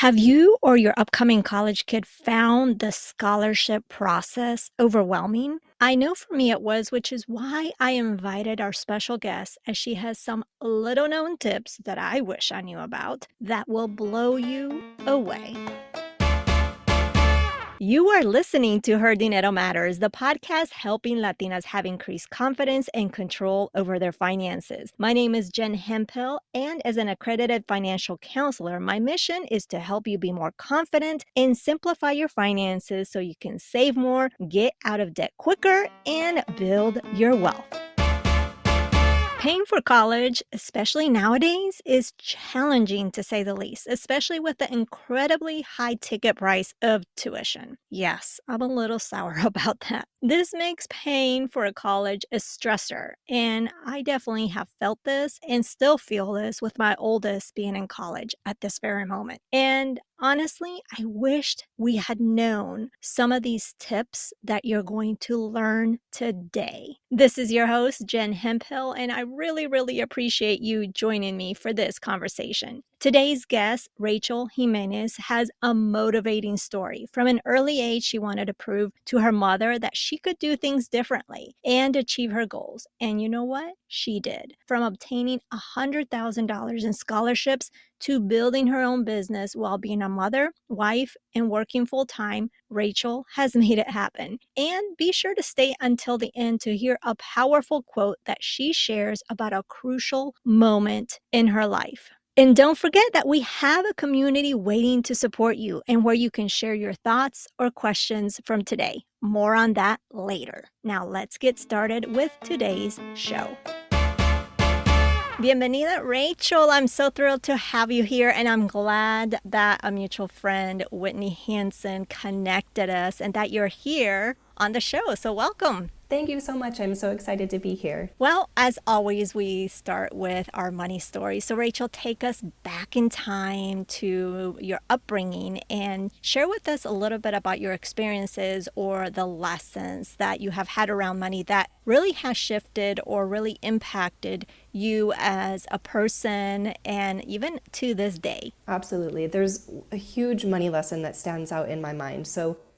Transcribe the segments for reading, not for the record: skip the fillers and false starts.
Have you or your upcoming college kid found the scholarship process overwhelming? I know for me it was, which is why I invited our special guest, as she has some little known tips that I wish I knew about that will blow you away. You are listening to Her Dinero Matters, the podcast helping Latinas have increased confidence and control over their finances. My name is Jen Hemphill, and as an accredited financial counselor, my mission is to help you be more confident and simplify your finances so you can save more, get out of debt quicker, and build your wealth. Paying for college, especially nowadays, is challenging to say the least, especially with the incredibly high ticket price of tuition. Yes, I'm a little sour about that. This makes paying for a college a stressor, and I definitely have felt this and still feel this with my oldest being in college at this very moment. And honestly, I wished we had known some of these tips that you're going to learn today. This is your host, Jen Hemphill, and I really appreciate you joining me for this conversation. Today's guest, Rachel Jimenez, has a motivating story. From an early age, she wanted to prove to her mother that she could do things differently and achieve her goals. And you know what? She did. From obtaining $100,000 in scholarships to building her own business while being a mother, wife, and working full time, Rachel has made it happen. And be sure to stay until the end to hear a powerful quote that she shares about a crucial moment in her life. And don't forget that we have a community waiting to support you and where you can share your thoughts or questions from today. More on that later. Now let's get started with today's show. Bienvenida, Rachel. I'm so thrilled to have you here, and I'm glad that a mutual friend, Whitney Hansen, connected us and that you're here on the show. So welcome. Thank you so much. I'm so excited to be here. Well, as always, we start with our money story. So, Rachel, take us back in time to your upbringing and share with us a little bit about your experiences or the lessons that you have had around money that really has shifted or really impacted you as a person and even to this day. Absolutely. There's a huge money lesson that stands out in my mind.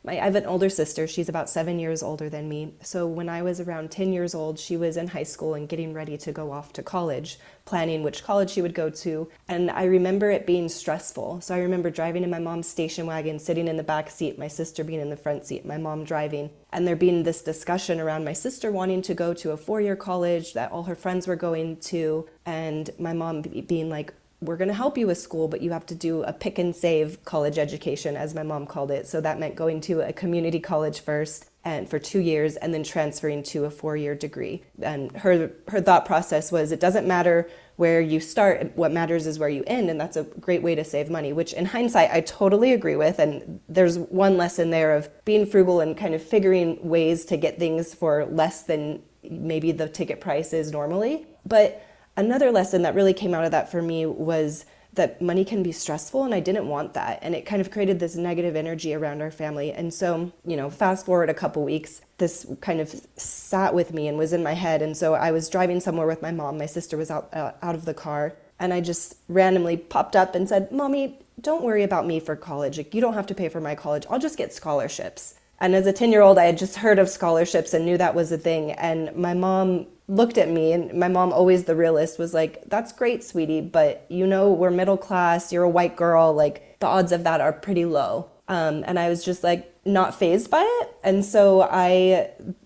I have an older sister. She's about 7 years older than me. So when I was around 10 years old, she was in high school and getting ready to go off to college, planning which college she would go to. And I remember it being stressful. So I remember driving in my mom's station wagon, sitting in the back seat, my sister being in the front seat, my mom driving. And there being this discussion around my sister wanting to go to a 4-year college that all her friends were going to. And my mom being like, we're going to help you with school, but you have to do a pick and save college education, as my mom called it. So that meant going to a community college first and for 2 years and then transferring to a 4-year degree. And her thought process was, it doesn't matter where you start, what matters is where you end. And that's a great way to save money, which in hindsight, I totally agree with. And there's one lesson there of being frugal and kind of figuring ways to get things for less than maybe the ticket price is normally. But another lesson that really came out of that for me was that money can be stressful, and I didn't want that. And it kind of created this negative energy around our family. And so, fast forward a couple weeks, this kind of sat with me and was in my head. And so I was driving somewhere with my mom. My sister was out of the car. And I just randomly popped up and said, Mommy, don't worry about me for college. Like, you don't have to pay for my college. I'll just get scholarships. And as a 10-year-old, I had just heard of scholarships and knew that was a thing. And my mom looked at me, and my mom, always the realist, was like, that's great, sweetie, but we're middle class, you're a white girl, like the odds of that are pretty low. And I was just like not fazed by it. And so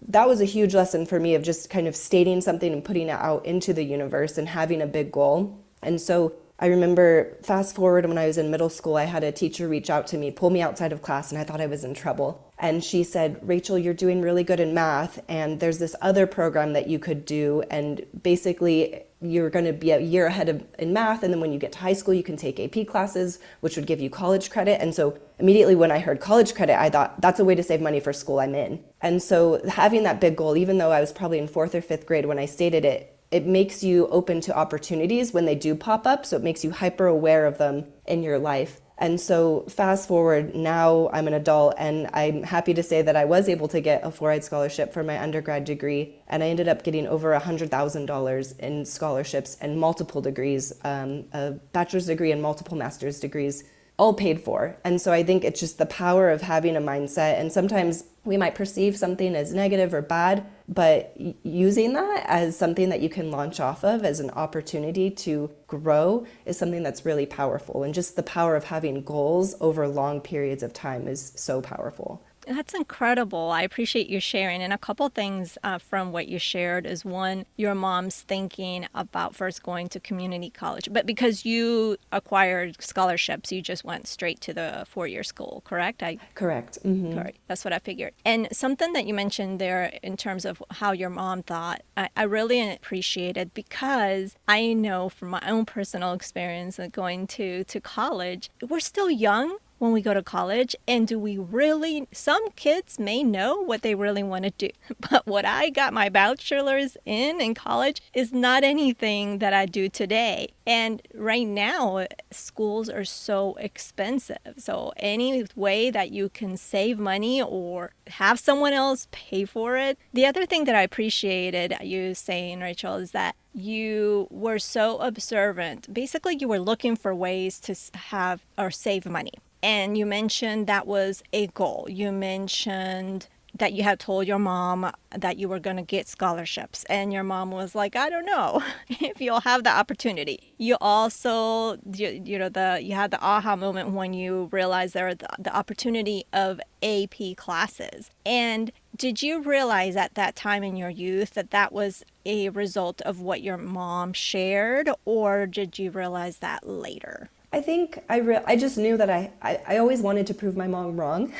that was a huge lesson for me of just kind of stating something and putting it out into the universe and having a big goal. And so I remember fast forward when I was in middle school, I had a teacher reach out to me, pull me outside of class, and I thought I was in trouble. And she said, Rachel, you're doing really good in math, and there's this other program that you could do, and basically you're going to be a year ahead in math, and then when you get to high school, you can take AP classes, which would give you college credit. And so immediately when I heard college credit, I thought, that's a way to save money for school I'm in. And so having that big goal, even though I was probably in 4th or 5th grade when I stated it, it makes you open to opportunities when they do pop up. So it makes you hyper aware of them in your life. And so fast forward, now I'm an adult, and I'm happy to say that I was able to get a fluoride scholarship for my undergrad degree. And I ended up getting over $100,000 in scholarships and multiple degrees, a bachelor's degree and multiple master's degrees all paid for. And so I think it's just the power of having a mindset. And sometimes we might perceive something as negative or bad, but using that as something that you can launch off of as an opportunity to grow is something that's really powerful. And just the power of having goals over long periods of time is so powerful. That's incredible. I appreciate you sharing. And a couple things from what you shared is one, your mom's thinking about first going to community college, but because you acquired scholarships, you just went straight to the 4-year school, correct? Correct. Mm-hmm. Correct. That's what I figured. And something that you mentioned there in terms of how your mom thought, I really appreciated because I know from my own personal experience of going to college, we're still young when we go to college, and do we really, some kids may know what they really want to do, but what I got my bachelor's in college is not anything that I do today. And right now, schools are so expensive. So any way that you can save money or have someone else pay for it. The other thing that I appreciated you saying, Rachel, is that you were so observant. Basically, you were looking for ways to have or save money. And you mentioned that was a goal. You mentioned that you had told your mom that you were going to get scholarships. And your mom was like, I don't know if you'll have the opportunity. You also, you had the aha moment when you realized there the opportunity of AP classes. And did you realize at that time in your youth that that was a result of what your mom shared, or did you realize that later? I think I just knew that I always wanted to prove my mom wrong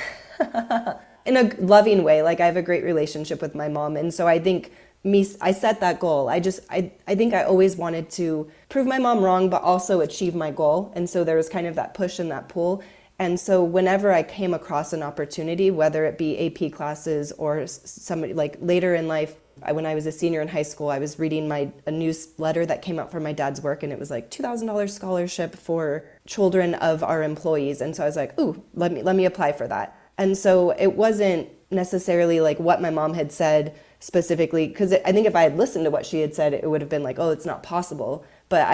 in a loving way. Like, I have a great relationship with my mom. And so I think I set that goal. I think I always wanted to prove my mom wrong, but also achieve my goal. And so there was kind of that push and that pull. And so whenever I came across an opportunity, whether it be AP classes or somebody like later in life, when I was a senior in high school, I was reading a newsletter that came out from my dad's work, and it was like $2,000 scholarship for children of our employees. And so I was like, ooh, let me apply for that. And so it wasn't necessarily like what my mom had said specifically, because I think if I had listened to what she had said, it would have been like, oh, it's not possible. But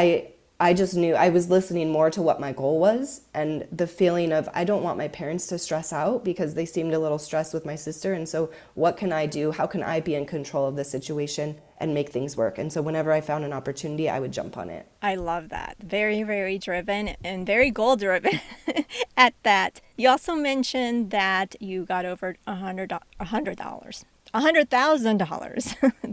I just knew I was listening more to what my goal was, and the feeling of I don't want my parents to stress out because they seemed a little stressed with my sister. And so what can I do? How can I be in control of the situation and make things work? And so whenever I found an opportunity, I would jump on it. I love that. Very, very driven and very goal driven at that. You also mentioned that you got over $100,000,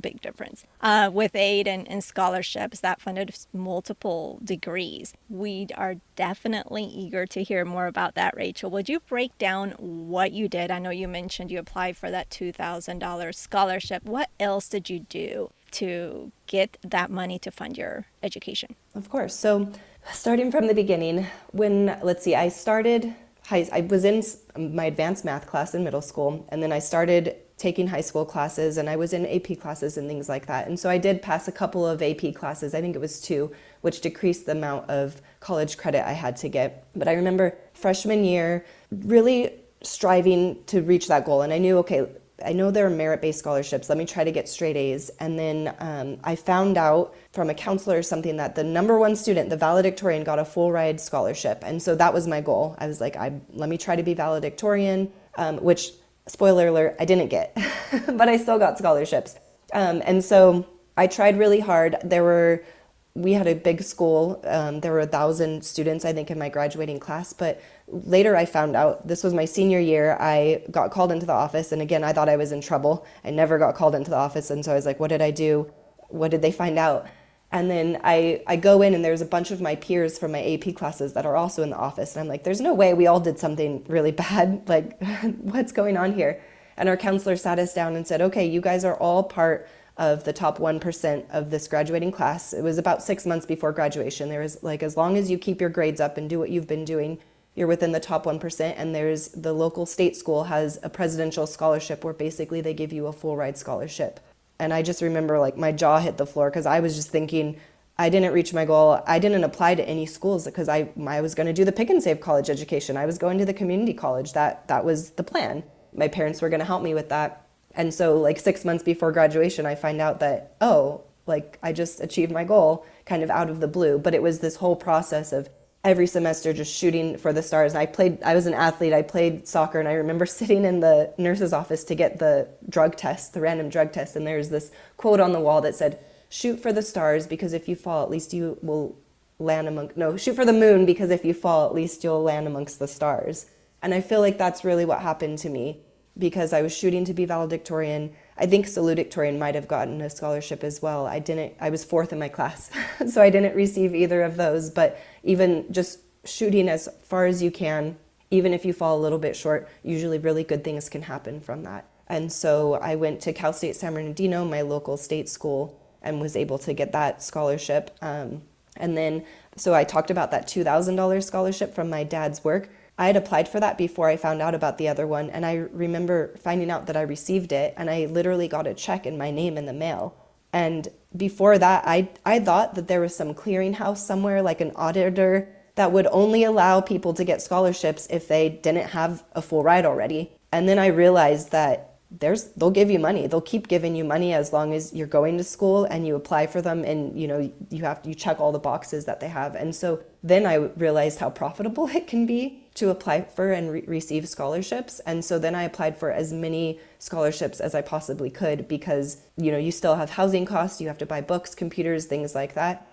big difference, with aid and scholarships that funded multiple degrees. We are definitely eager to hear more about that, Rachel. Would you break down what you did? I know you mentioned you applied for that $2,000 scholarship. What else did you do to get that money to fund your education? Of course. So starting from the beginning, I was in my advanced math class in middle school, and then I started taking high school classes, and I was in AP classes and things like that. And so I did pass a couple of AP classes, I think it was 2, which decreased the amount of college credit I had to get. But I remember freshman year really striving to reach that goal. And I knew, okay, I know there are merit-based scholarships. Let me try to get straight A's. And then I found out from a counselor or something that the number one student, the valedictorian, got a full ride scholarship. And so that was my goal. I was like, let me try to be valedictorian, which, spoiler alert, I didn't get, but I still got scholarships. And so I tried really hard. We had a big school. There were 1,000 students, I think, in my graduating class. But later I found out, this was my senior year, I got called into the office. And again, I thought I was in trouble. I never got called into the office. And so I was like, what did I do? What did they find out? And then I go in, and there's a bunch of my peers from my AP classes that are also in the office. And I'm like, there's no way we all did something really bad. Like, what's going on here? And our counselor sat us down and said, okay, you guys are all part of the top 1% of this graduating class. It was about 6 months before graduation. There was like, as long as you keep your grades up and do what you've been doing, you're within the top 1%. And there's the local state school has a presidential scholarship where basically they give you a full ride scholarship. And I just remember like my jaw hit the floor, because I was just thinking, I didn't reach my goal. I didn't apply to any schools because I was going to do the pick and save college education. I was going to the community college. That was the plan. My parents were going to help me with that. And so like 6 months before graduation, I find out that, oh, like I just achieved my goal kind of out of the blue. But it was this whole process of every semester just shooting for the stars. I was an athlete, I played soccer, and I remember sitting in the nurse's office to get the drug test, the random drug test, and there's this quote on the wall that said, shoot for the stars because if you fall, at least you will land among, no, shoot for the moon because if you fall, at least you'll land amongst the stars. And I feel like that's really what happened to me because I was shooting to be valedictorian. I think salutatorian might have gotten a scholarship as well. I was fourth in my class, so I didn't receive either of those. But even just shooting as far as you can, even if you fall a little bit short, usually really good things can happen from that. And so I went to Cal State San Bernardino, my local state school, and was able to get that scholarship. And then, so I talked about that $2,000 scholarship from my dad's work. I had applied for that before I found out about the other one, and I remember finding out that I received it, and I literally got a check in my name in the mail. And before that, I thought that there was some clearinghouse somewhere, like an auditor, that would only allow people to get scholarships if they didn't have a full ride already. And then I realized that they'll give you money. They'll keep giving you money as long as you're going to school and you apply for them, and you check all the boxes that they have. And so then I realized how profitable it can be to apply for and receive scholarships. And so then I applied for as many scholarships as I possibly could because you still have housing costs, you have to buy books, computers, things like that,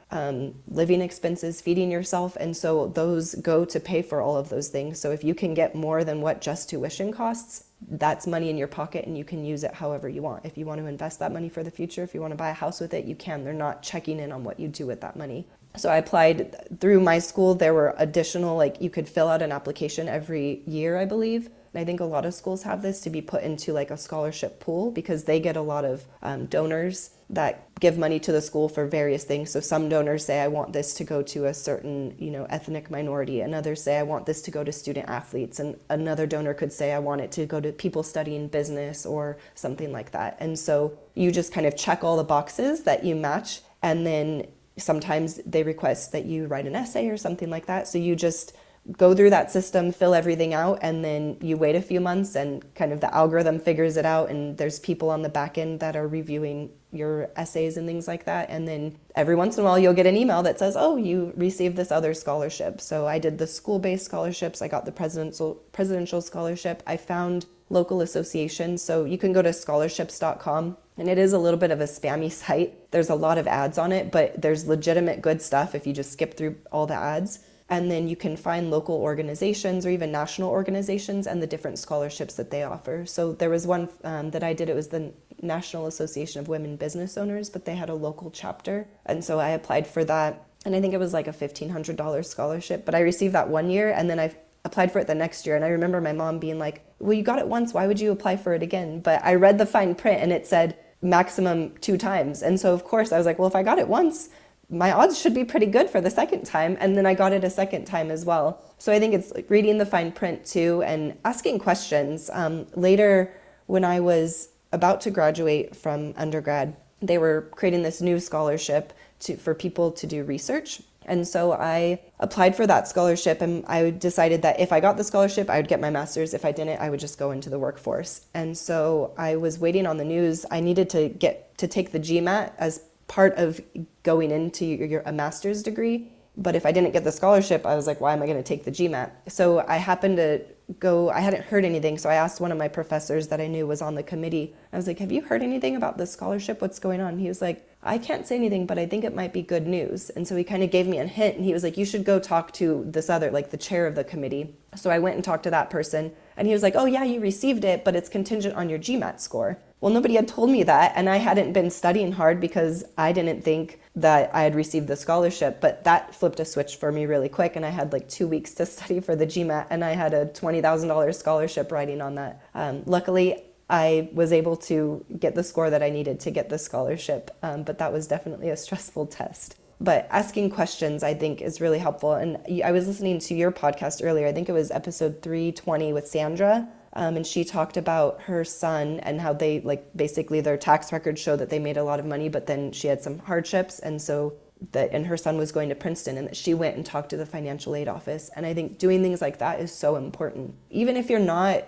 living expenses, feeding yourself, and so those go to pay for all of those things. So if you can get more than what just tuition costs, that's money in your pocket and you can use it however you want. If you want to invest that money for the future, if you want to buy a house with it, you can. They're not checking in on what you do with that money. So I applied through my school. There were additional, you could fill out an application every year, I believe. And I think a lot of schools have this to be put into a scholarship pool because they get a lot of donors that give money to the school for various things. So some donors say, I want this to go to a certain, ethnic minority. And others say, I want this to go to student athletes. And another donor could say, I want it to go to people studying business or something like that. And so you just kind of check all the boxes that you match. And then sometimes they request that you write an essay or something like that. So you just go through that system, fill everything out, and then you wait a few months and kind of the algorithm figures it out, and there's people on the back end that are reviewing your essays and things like that. And then every once in a while you'll get an email that says, oh, you received this other scholarship. So I did the school-based scholarships, I got the presidential scholarship, I found local associations. So you can go to scholarships.com, and it is a little bit of a spammy site. There's a lot of ads on it, but there's legitimate good stuff if you just skip through all the ads. And then you can find local organizations or even national organizations and the different scholarships that they offer. So there was one that I did, it was the National Association of Women Business Owners, but they had a local chapter. And so I applied for that. And I think it was a $1,500 scholarship, but I received that one year and then I applied for it the next year. And I remember my mom being like, well, you got it once, why would you apply for it again? But I read the fine print and it said maximum 2 times. And so of course I was like, well, if I got it once, my odds should be pretty good for the second time. And then I got it a second time as well. So I think it's reading the fine print too and asking questions. Later, when I was about to graduate from undergrad, they were creating this new scholarship for people to do research. And so I applied for that scholarship, and I decided that if I got the scholarship, I would get my master's. If I didn't, I would just go into the workforce. And so I was waiting on the news. I needed to take the GMAT as part of going into a master's degree. But if I didn't get the scholarship, I was like, why am I going to take the GMAT? So I happened to I hadn't heard anything. So I asked one of my professors that I knew was on the committee. I was like, have you heard anything about this scholarship? What's going on? He was like, I can't say anything, but I think it might be good news. And so he kind of gave me a hint, and he was like, you should go talk to this other, the chair of the committee. So I went and talked to that person, and he was like, oh yeah, you received it, but it's contingent on your GMAT score. Well, nobody had told me that, and I hadn't been studying hard because I didn't think that I had received the scholarship, but that flipped a switch for me really quick, and I had 2 weeks to study for the GMAT, and I had a $20,000 scholarship riding on that. Luckily, I was able to get the score that I needed to get the scholarship, but that was definitely a stressful test. But asking questions, I think, is really helpful. And I was listening to your podcast earlier. I think it was episode 320 with Sandra. And she talked about her son and how they, basically their tax records show that they made a lot of money, but then she had some hardships. And so and her son was going to Princeton, and that she went and talked to the financial aid office. And I think doing things like that is so important. Even if you're not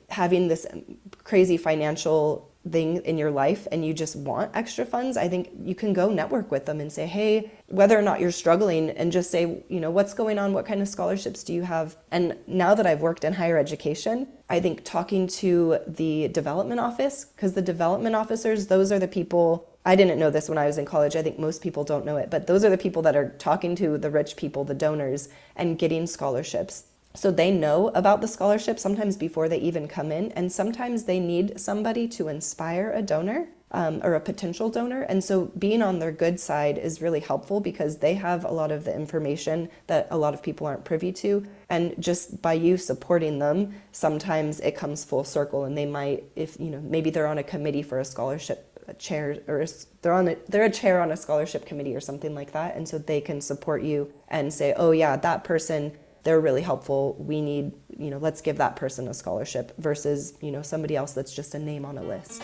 having this crazy financial thing in your life and you just want extra funds, I think you can go network with them and say, hey, whether or not you're struggling, and just say, what's going on? What kind of scholarships do you have? And now that I've worked in higher education, I think talking to the development office, because the development officers, those are the people, I didn't know this when I was in college. I think most people don't know it, but those are the people that are talking to the rich people, the donors, and getting scholarships. So they know about the scholarship sometimes before they even come in, and sometimes they need somebody to inspire a donor or a potential donor. And so being on their good side is really helpful because they have a lot of the information that a lot of people aren't privy to. And just by you supporting them, sometimes it comes full circle, and they might, if maybe they're on a committee for a scholarship, a chair, or they're a chair on a scholarship committee or something like that, and so they can support you and say, oh yeah, that person, they're really helpful, we need, let's give that person a scholarship, versus somebody else that's just a name on a list.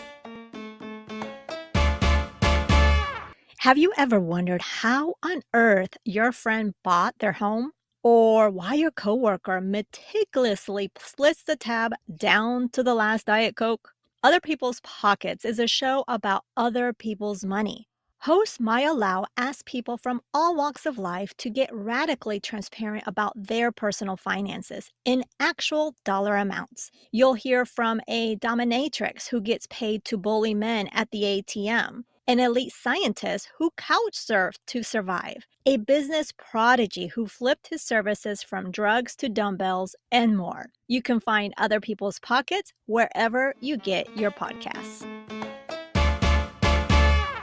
Have you ever wondered how on earth your friend bought their home? Or why your coworker meticulously splits the tab down to the last Diet Coke? Other People's Pockets is a show about other people's money. Host Maya Lau asks people from all walks of life to get radically transparent about their personal finances in actual dollar amounts. You'll hear from a dominatrix who gets paid to bully men at the ATM, an elite scientist who couch surfed to survive, a business prodigy who flipped his services from drugs to dumbbells, and more. You can find Other People's Pockets wherever you get your podcasts.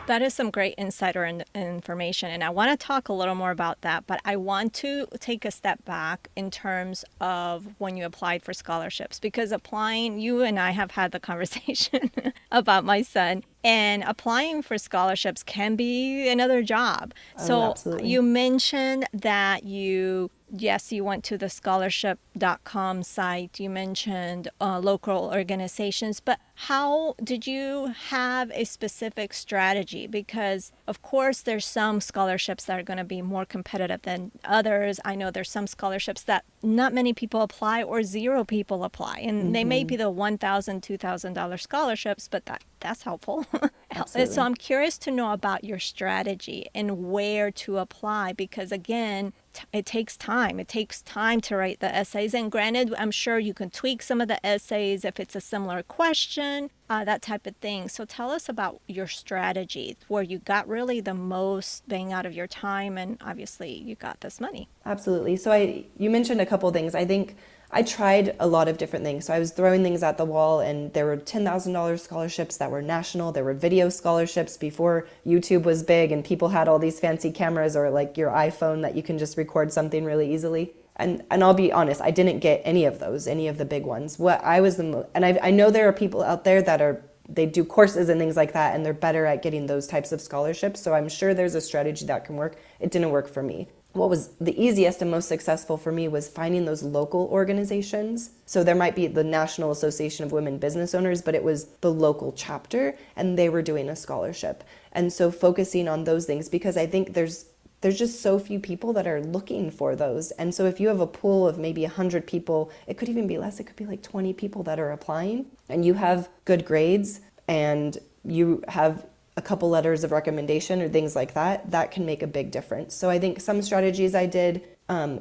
That is some great insider information, and I want to talk a little more about that, but I want to take a step back in terms of when you applied for scholarships, because applying, you and I have had the conversation about my son, and applying for scholarships can be another job. So Absolutely. You mentioned that yes, you went to the scholarship.com site. You mentioned local organizations, but how did you have a specific strategy? Because, of course, there's some scholarships that are going to be more competitive than others. I know there's some scholarships that not many people apply or zero people apply. And they may be the $1,000, $2,000 scholarships, but that's helpful. Absolutely. So I'm curious to know about your strategy and where to apply, because, again, it takes time. It takes time to write the essays. And granted, I'm sure you can tweak some of the essays if it's a similar question, that type of thing. So tell us about your strategy where you got really the most bang out of your time, and obviously you got this money. Absolutely. So you mentioned a couple things. I think I tried a lot of different things. So I was throwing things at the wall, and there were $10,000 scholarships that were national. There were video scholarships before YouTube was big and people had all these fancy cameras, or like your iPhone that you can just record something really easily. And I'll be honest, I didn't get any of those, any of the big ones. What I was and I know there are people out there that they do courses and things like that, and they're better at getting those types of scholarships. So I'm sure there's a strategy that can work. It didn't work for me. What was the easiest and most successful for me was finding those local organizations. So there might be the National Association of Women Business Owners, but it was the local chapter, and they were doing a scholarship. And so focusing on those things, because I think there's just so few people that are looking for those. And so if you have a pool of maybe 100 people, it could even be less, it could be like 20 people that are applying, and you have good grades and you have a couple letters of recommendation or things like that, that can make a big difference. So I think some strategies I did,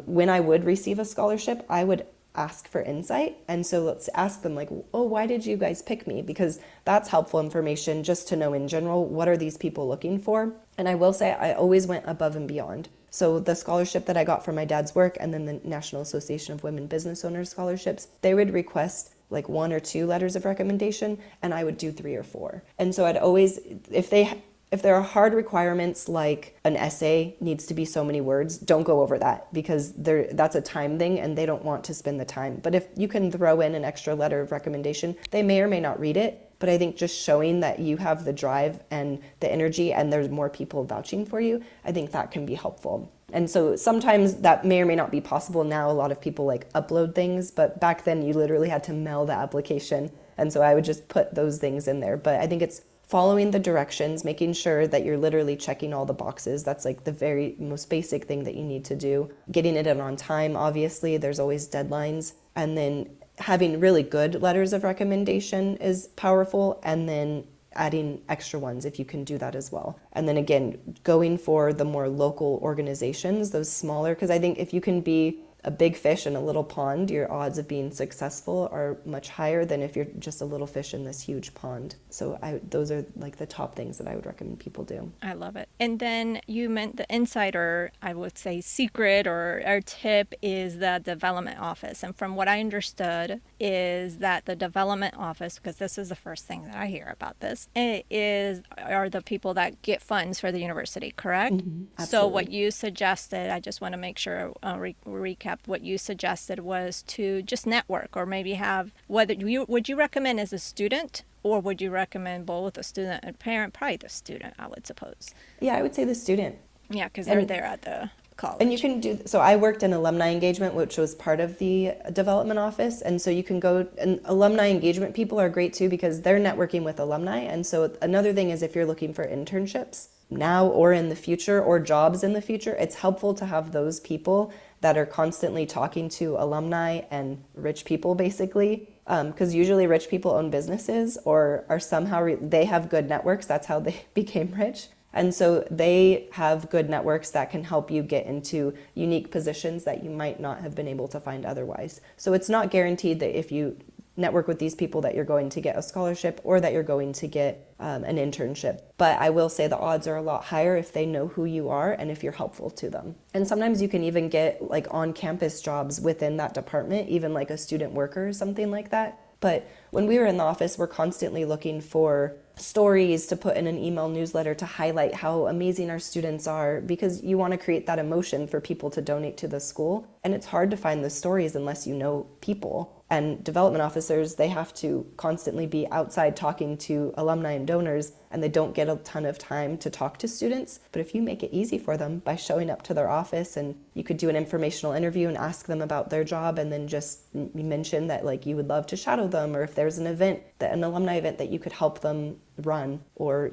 when I would receive a scholarship, I would ask for insight. And so let's ask them like, oh, why did you guys pick me? Because that's helpful information just to know in general, what are these people looking for? And I will say I always went above and beyond. So the scholarship that I got from my dad's work, and then the National Association of Women Business Owners scholarships, they would request like 1 or 2 letters of recommendation, and I would do 3 or 4. And so I'd always, if there are hard requirements like an essay needs to be so many words, don't go over that, because that's a time thing and they don't want to spend the time. But if you can throw in an extra letter of recommendation, they may or may not read it. But I think just showing that you have the drive and the energy and there's more people vouching for you, I think that can be helpful. And so sometimes that may or may not be possible now. A lot of people like upload things, but back then you literally had to mail the application. And so I would just put those things in there. But I think it's following the directions, making sure that you're literally checking all the boxes. That's like the very most basic thing that you need to do. Getting it in on time, obviously, there's always deadlines. And then having really good letters of recommendation is powerful, and then adding extra ones if you can do that as well. And then again, going for the more local organizations, those smaller, because I think if you can be a big fish in a little pond, your odds of being successful are much higher than if you're just a little fish in this huge pond. So those are like the top things that I would recommend people do. I love it. And then you meant the insider, I would say secret or tip is the development office. And from what I understood is that the development office, because this is the first thing that I hear about this, are the people that get funds for the university, correct? Mm-hmm, so what you suggested, I just want to make sure, recap, what you suggested was to just network, or maybe have, would you recommend as a student, or would you recommend both a student and parent? Probably the student, I would suppose. Yeah, I would say the student. Yeah, because they're there at the college. And you can do, so I worked in alumni engagement, which was part of the development office. And so you can go, and alumni engagement people are great too, because they're networking with alumni. And so another thing is if you're looking for internships now or in the future, or jobs in the future, it's helpful to have those people that are constantly talking to alumni and rich people, basically. Because usually rich people own businesses or are somehow, they have good networks. That's how they became rich. And so they have good networks that can help you get into unique positions that you might not have been able to find otherwise. So it's not guaranteed that if you network with these people that you're going to get a scholarship or that you're going to get an internship. But I will say the odds are a lot higher if they know who you are and if you're helpful to them. And sometimes you can even get like on-campus jobs within that department, even like a student worker or something like that. But when we were in the office, we're constantly looking for stories to put in an email newsletter to highlight how amazing our students are, because you want to create that emotion for people to donate to the school. And it's hard to find the stories unless you know people. And development officers, they have to constantly be outside talking to alumni and donors, and they don't get a ton of time to talk to students. But if you make it easy for them by showing up to their office, and you could do an informational interview and ask them about their job, and then just mention that like you would love to shadow them, or if there's an event, an alumni event that you could help them run, or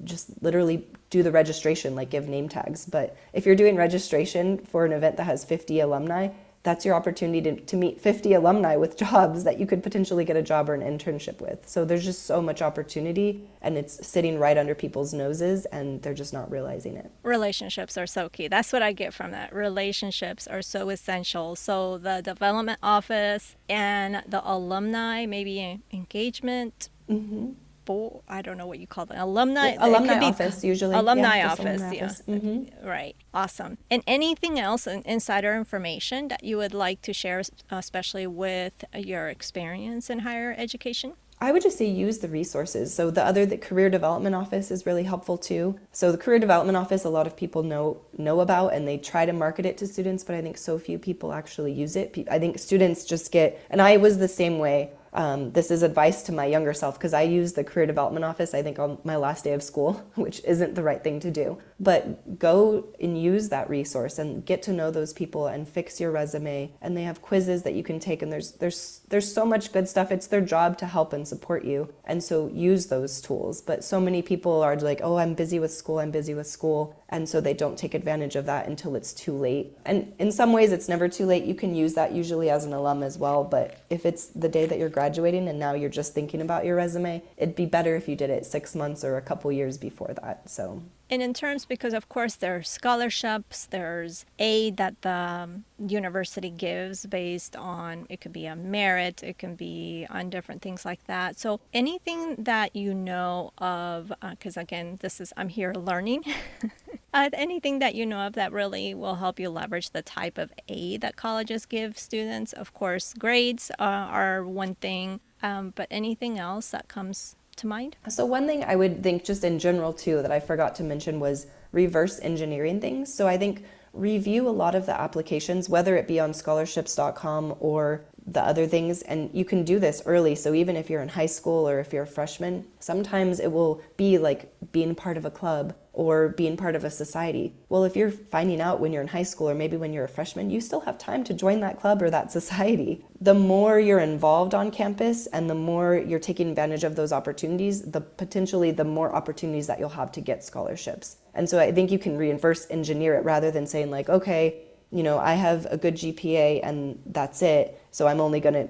just literally do the registration, like give name tags. But if you're doing registration for an event that has 50 alumni, that's your opportunity to meet 50 alumni with jobs that you could potentially get a job or an internship with. So there's just so much opportunity, and it's sitting right under people's noses, and they're just not realizing it. Relationships are so key. That's what I get from that. Relationships are so essential. So the development office and the alumni, maybe engagement. Mm-hmm. I don't know what you call them. Alumni office, usually. Alumni office, yeah. Office. Mm-hmm. Right. Awesome. And anything else, insider information that you would like to share, especially with your experience in higher education? I would just say use the resources. So the career development office is really helpful too. So the career development office, a lot of people know about, and they try to market it to students, but I think so few people actually use it. I think students just and I was the same way. This is advice to my younger self, because I used the career development office, I think, on my last day of school, which isn't the right thing to do. But go and use that resource and get to know those people and fix your resume. And they have quizzes that you can take, and there's so much good stuff. It's their job to help and support you. And so use those tools. But so many people are like, oh, I'm busy with school. And so they don't take advantage of that until it's too late. And in some ways, it's never too late. You can use that usually as an alum as well. But if it's the day that you're graduating and now you're just thinking about your resume, it'd be better if you did it 6 months or a couple years before that. So. And in terms, because of course there's scholarships, there's aid that the university gives based on, it could be a merit, it can be on different things like that. So anything that you know of, because again, I'm here learning, anything that you know of that really will help you leverage the type of aid that colleges give students. Of course, grades are one thing, but anything else that comes to mind? So one thing I would think just in general too that I forgot to mention was reverse engineering things. So I think review a lot of the applications, whether it be on scholarships.com or the other things, and you can do this early. So even if you're in high school or if you're a freshman, sometimes it will be like being part of a club or being part of a society. Well, if you're finding out when you're in high school or maybe when you're a freshman, you still have time to join that club or that society. The more you're involved on campus and the more you're taking advantage of those opportunities, potentially the more opportunities that you'll have to get scholarships. And so I think you can reverse engineer it rather than saying like, okay, I have a good GPA and that's it, so I'm only going to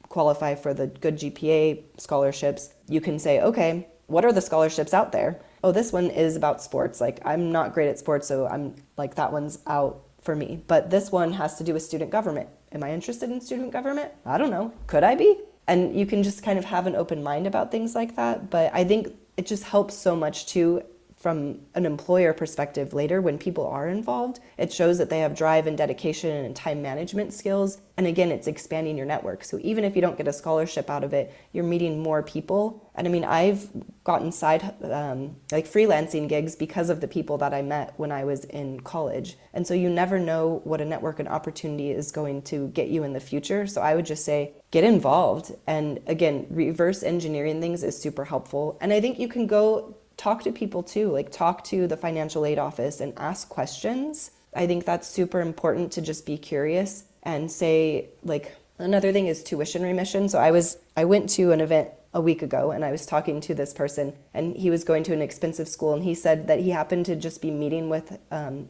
qualify for the good GPA scholarships, you can say, okay, what are the scholarships out there? Oh, this one is about sports. Like, I'm not great at sports, so I'm like, that one's out for me. But this one has to do with student government. Am I interested in student government? I don't know. Could I be? And you can just kind of have an open mind about things like that. But I think it just helps so much too from an employer perspective later when people are involved. It shows that they have drive and dedication and time management skills. And again, it's expanding your network. So even if you don't get a scholarship out of it, you're meeting more people. And I mean, I've gotten side like freelancing gigs because of the people that I met when I was in college. And so you never know what a network and opportunity is going to get you in the future. So I would just say, get involved. And again, reverse engineering things is super helpful. And I think you can go talk to people too, like talk to the financial aid office and ask questions. I think that's super important to just be curious and say, like, another thing is tuition remission. So I went to an event a week ago and I was talking to this person and he was going to an expensive school and he said that he happened to just be meeting with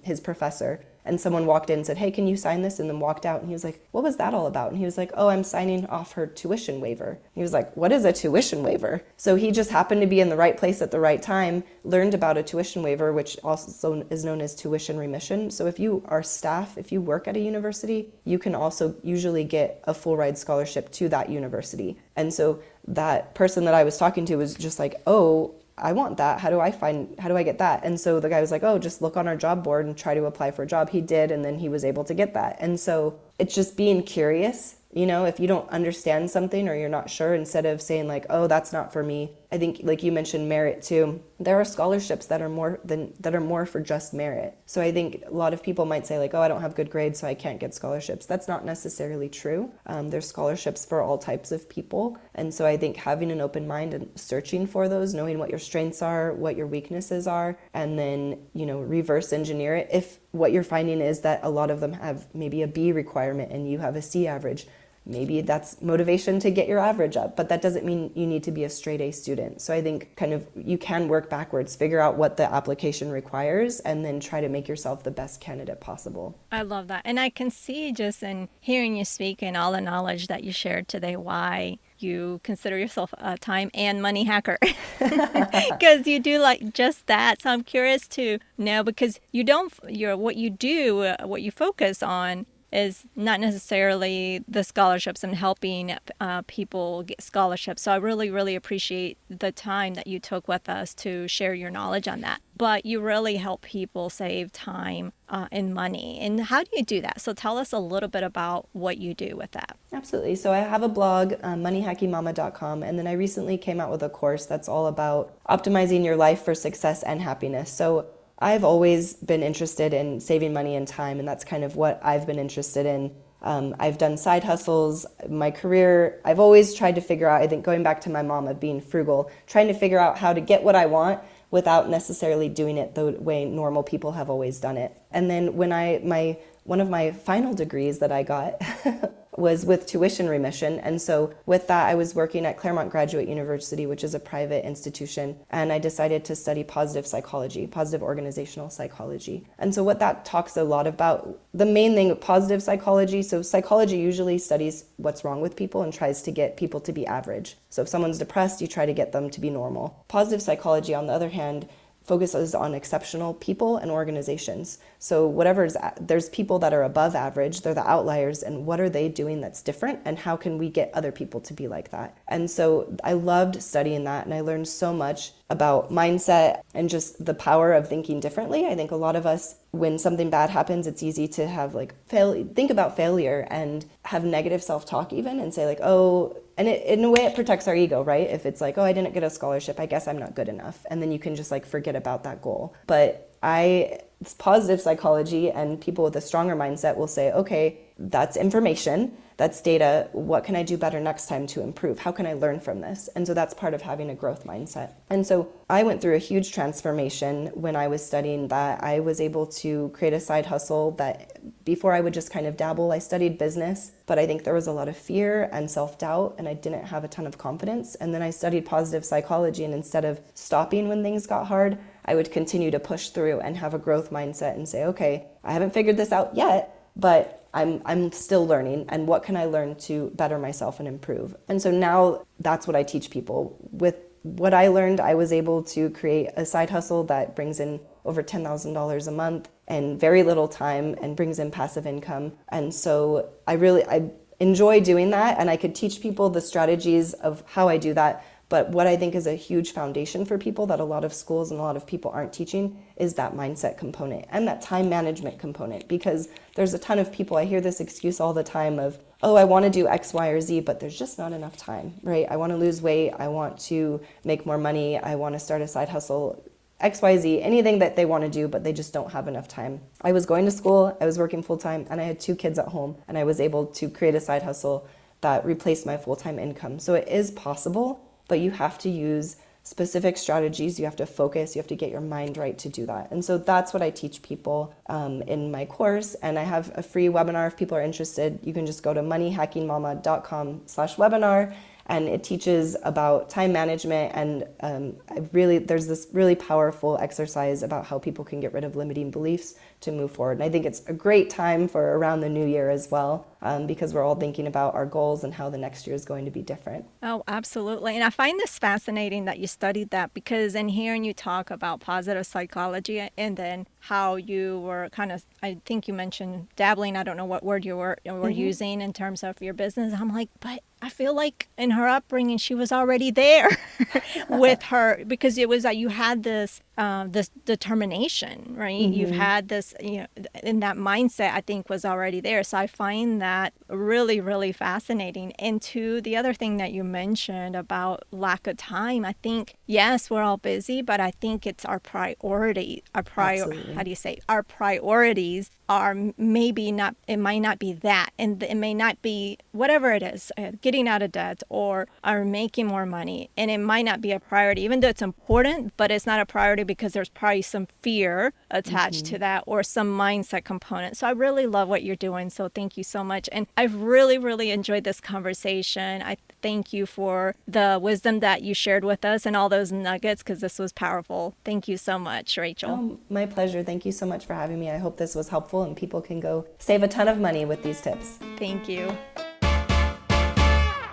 his professor. And someone walked in and said, hey, can you sign this? And then walked out. And he was like, what was that all about? And he was like, oh, I'm signing off her tuition waiver. He was like, what is a tuition waiver? So he just happened to be in the right place at the right time, learned about a tuition waiver, which also is known as tuition remission. So if you are staff, if you work at a university, you can also usually get a full ride scholarship to that university. And so that person that I was talking to was just like, oh, I want that. How do I get that? And so the guy was like, oh, just look on our job board and try to apply for a job. He did. And then he was able to get that. And so it's just being curious. You know, if you don't understand something or you're not sure, instead of saying like, oh, that's not for me. I think like you mentioned merit too. There are scholarships that are more for just merit. So I think a lot of people might say like, oh, I don't have good grades, so I can't get scholarships. That's not necessarily true. There's scholarships for all types of people. And so I think having an open mind and searching for those, knowing what your strengths are, what your weaknesses are, and then, you know, reverse engineer it. If what you're finding is that a lot of them have maybe a B requirement and you have a C average, maybe that's motivation to get your average up, but that doesn't mean you need to be a straight A student. So I think kind of you can work backwards, figure out what the application requires, and then try to make yourself the best candidate possible. I love that. And I can see just in hearing you speak and all the knowledge that you shared today why you consider yourself a time and money hacker because you do like just that. So I'm curious to know, because what you focus on is not necessarily the scholarships and helping people get scholarships. So I really, really appreciate the time that you took with us to share your knowledge on that. But you really help people save time and money. And how do you do that? So tell us a little bit about what you do with that. Absolutely. So I have a blog, moneyhackingmama.com, and then I recently came out with a course that's all about optimizing your life for success and happiness. So I've always been interested in saving money and time, and that's kind of what I've been interested in. I've done side hustles. My career, I've always tried to figure out, I think going back to my mom of being frugal, trying to figure out how to get what I want without necessarily doing it the way normal people have always done it. And then when one of my final degrees that I got was with tuition remission. And so with that, I was working at Claremont Graduate University, which is a private institution. And I decided to study positive psychology, positive organizational psychology. And so what that talks a lot about, the main thing of positive psychology, so psychology usually studies what's wrong with people and tries to get people to be average. So if someone's depressed, you try to get them to be normal. Positive psychology, on the other hand, focuses on exceptional people and organizations. So there's people that are above average, they're the outliers, and what are they doing that's different, and how can we get other people to be like that? And so I loved studying that, and I learned so much about mindset and just the power of thinking differently. I think a lot of us, when something bad happens, it's easy to have think about failure and have negative self-talk even, and say like, oh, and in a way it protects our ego, right? If it's like, oh, I didn't get a scholarship, I guess I'm not good enough. And then you can just like forget about that goal. But it's positive psychology, and people with a stronger mindset will say, okay, that's information, that's data. What can I do better next time to improve? How can I learn from this? And so that's part of having a growth mindset. And so I went through a huge transformation when I was studying that. I was able to create a side hustle that before I would just kind of dabble. I studied business, but I think there was a lot of fear and self-doubt, and I didn't have a ton of confidence. And then I studied positive psychology, and instead of stopping when things got hard, I would continue to push through and have a growth mindset and say, okay, I haven't figured this out yet, but I'm still learning, and what can I learn to better myself and improve? And so now that's what I teach people. With what I learned, I was able to create a side hustle that brings in over $10,000 a month in very little time and brings in passive income. And so I enjoy doing that, and I could teach people the strategies of how I do that. But what I think is a huge foundation for people that a lot of schools and a lot of people aren't teaching is that mindset component and that time management component. Because there's a ton of people, I hear this excuse all the time of, oh, I want to do X, Y, or Z, but there's just not enough time, right? I want to lose weight, I want to make more money, I want to start a side hustle, XYZ, anything that they want to do, but they just don't have enough time. I was going to school, I was working full time, and I had 2 kids at home, and I was able to create a side hustle that replaced my full-time income. So it is possible, but you have to use specific strategies. You have to focus, you have to get your mind right to do that. And so that's what I teach people in my course. And I have a free webinar. If people are interested, you can just go to moneyhackingmama.com/webinar. And it teaches about time management, and there's this really powerful exercise about how people can get rid of limiting beliefs to move forward. And I think it's a great time for around the new year as well, because we're all thinking about our goals and how the next year is going to be different. Oh, absolutely. And I find this fascinating that you studied that, because in hearing you talk about positive psychology and then how you were kind of, I think you mentioned dabbling, I don't know what word you were using in terms of your business. I'm like, but I feel like in her upbringing, she was already there with her, because it was that you had this determination, right? Mm-hmm. You've had this, and that mindset, I think, was already there. So I find that really, really fascinating. And to the other thing that you mentioned about lack of time, I think, yes, we're all busy, but I think it's our priority. How do you say? Our priorities are maybe not, it might not be that, and it may not be whatever it is, getting out of debt or making more money, and it might not be a priority, even though it's important, but it's not a priority because there's probably some fear attached to that or some mindset component. So I really love what you're doing, so thank you so much. And I've really, really enjoyed this conversation. I thank you for the wisdom that you shared with us and all those nuggets, because this was powerful. Thank you so much, Rachel. Oh, my pleasure. Thank you so much for having me. I hope this was helpful and people can go save a ton of money with these tips. Thank you.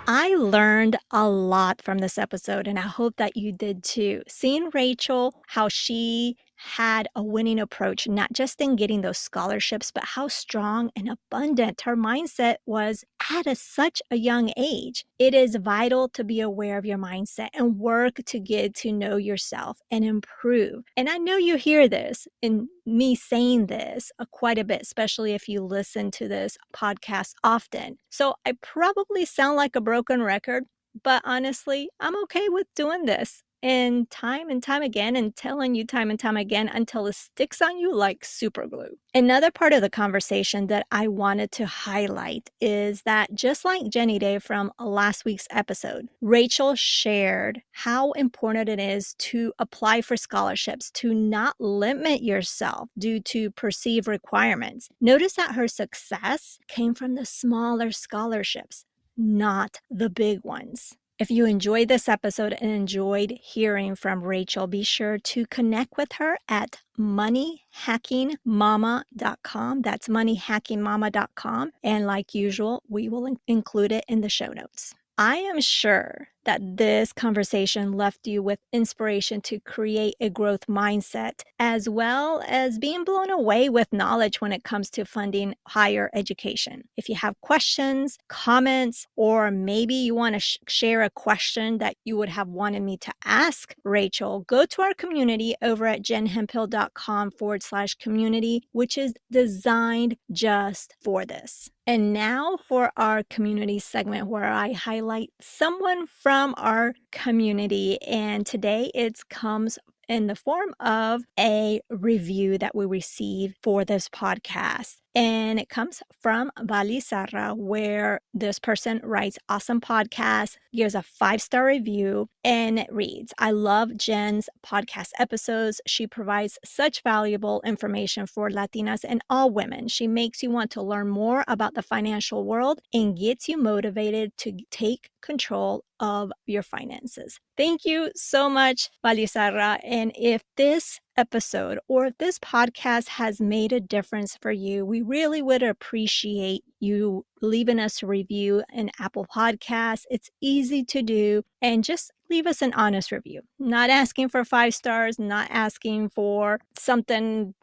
I learned a lot from this episode, and I hope that you did too. Seeing Rachel, how she had a winning approach, not just in getting those scholarships, but how strong and abundant her mindset was at such a young age. It is vital to be aware of your mindset and work to get to know yourself and improve. And I know you hear this in me saying this quite a bit, especially if you listen to this podcast often. So I probably sound like a broken record, but honestly, I'm okay with doing this and time again, and telling you time and time again until it sticks on you like super glue. Another part of the conversation that I wanted to highlight is that, just like Jenny Day from last week's episode, Rachel shared how important it is to apply for scholarships, to not limit yourself due to perceived requirements. Notice that her success came from the smaller scholarships, not the big ones. If you enjoyed this episode and enjoyed hearing from Rachel, be sure to connect with her at moneyhackingmama.com. That's moneyhackingmama.com. And like usual, we will include it in the show notes. I am sure that this conversation left you with inspiration to create a growth mindset, as well as being blown away with knowledge when it comes to funding higher education. If you have questions, comments, or maybe you want to share a question that you would have wanted me to ask Rachel, go to our community over at jenhemphill.com/community, which is designed just for this. And now for our community segment, where I highlight someone from our community. And today it comes in the form of a review that we received for this podcast. And it comes from Bali Sarra, where this person writes, awesome podcast, gives a 5-star review, and it reads, I love Jen's podcast episodes. She provides such valuable information for Latinas and all women. She makes you want to learn more about the financial world and gets you motivated to take control of your finances. Thank you so much, Bali Sarra. And if this episode or if this podcast has made a difference for you, we really would appreciate you leaving us a review in Apple Podcasts. It's easy to do, and just leave us an honest review. Not asking for 5 stars, not asking for something,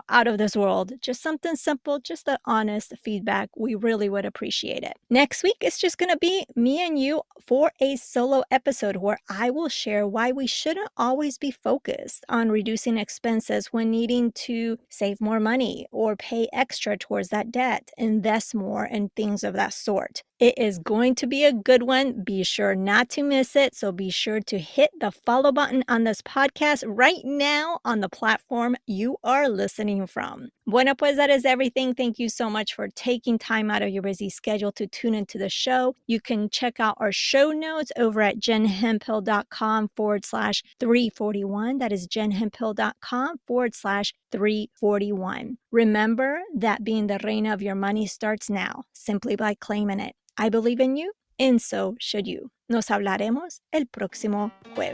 out of this world. Just something simple, just the honest feedback. We really would appreciate it. Next week, it's just going to be me and you for a solo episode where I will share why we shouldn't always be focused on reducing expenses when needing to save more money or pay extra towards that debt, invest more, and things of that sort. It is going to be a good one. Be sure not to miss it. So be sure to hit the follow button on this podcast right now on the platform you are listening from. Bueno, pues that is everything. Thank you so much for taking time out of your busy schedule to tune into the show. You can check out our show notes over at jenhemphill.com/341. That is jenhemphill.com/341. Remember that being the reina of your money starts now, simply by claiming it. I believe in you, and so should you. Nos hablaremos el próximo jueves.